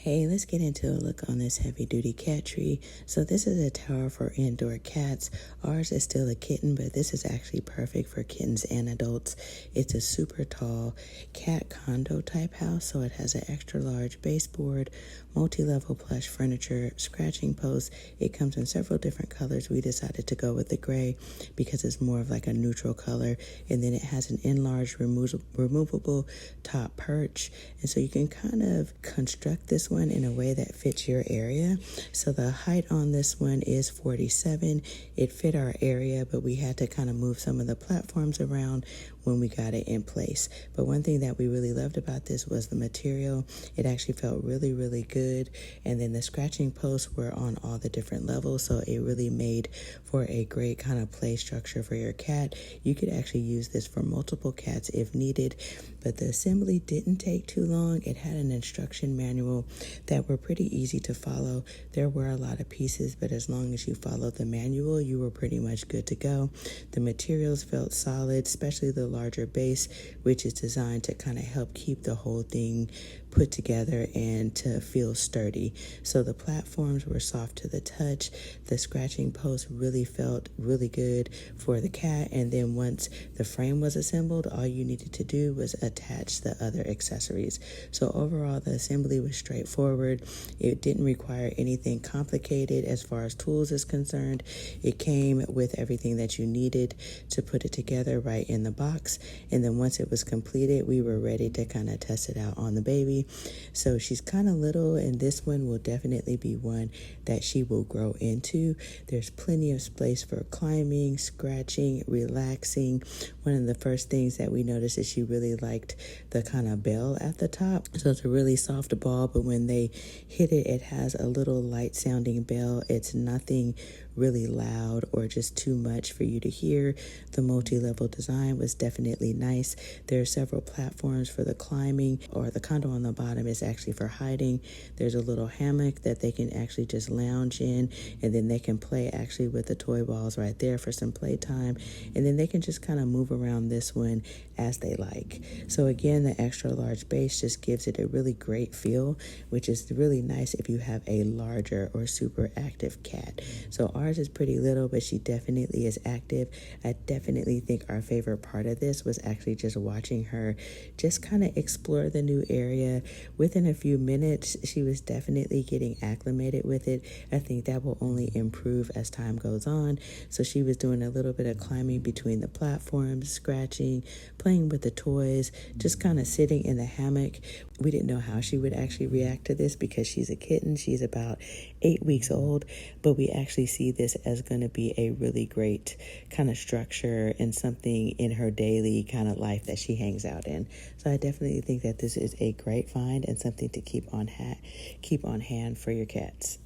Hey, let's get into a look on this heavy duty cat tree. So this is a tower for indoor cats. Ours is still a kitten, but this is actually perfect for kittens and adults. It's a super tall cat condo type house, so it has an extra large baseboard, multi-level plush furniture, scratching posts. It comes in several different colors. We decided to go with the gray because it's more of like a neutral color, and then it has an enlarged removable top perch, and so you can kind of construct this one in a way that fits your area. So the height on this one is 47. It fit our area, but we had to kind of move some of the platforms around when we got it in place. But one thing that we really loved about this was the material. It actually felt really, really good. And then the scratching posts were on all the different levels, so it really made for a great kind of play structure for your cat. You could actually use this for multiple cats if needed, but the assembly didn't take too long. It had an instruction manual that were pretty easy to follow. There were a lot of pieces, but as long as you followed the manual, you were pretty much good to go. The materials felt solid, especially the larger base, which is designed to kind of help keep the whole thing put together and to feel sturdy. So the platforms were soft to the touch. The scratching post really felt really good for the cat. And then once the frame was assembled, all you needed to do was attach the other accessories. So overall, the assembly was straightforward. It didn't require anything complicated as far as tools is concerned. It came with everything that you needed to put it together right in the box. And then once it was completed, we were ready to kind of test it out on the baby. So she's kind of little, and this one will definitely be one that she will grow into. There's plenty of space for climbing, scratching, relaxing. One of the first things that we noticed is she really liked the kind of bell at the top. So it's a really soft ball, but when they hit it, it has a little light sounding bell. It's nothing really loud or just too much for you to hear. The multi-level design was definitely nice. There are several platforms for the climbing, or the condo on the bottom is actually for hiding. There's a little hammock that they can actually just lounge in, and then they can play actually with the toy balls right there for some playtime, and then they can just kind of move around this one as they like. So again, the extra large base just gives it a really great feel, which is really nice if you have a larger or super active cat. So ours is pretty little, but she definitely is active. I definitely think our favorite part of this was actually just watching her just kind of explore the new area. Within a few minutes, she was definitely getting acclimated with it. I think that will only improve as time goes on. So she was doing a little bit of climbing between the platforms, scratching, playing with the toys, just kind of sitting in the hammock. We didn't know how she would actually react to this because she's a kitten. She's about 8 weeks old, but we actually see this as going to be a really great kind of structure and something in her daily kind of life that she hangs out in. So I definitely think that this is a great find and something to keep on hand for your cats.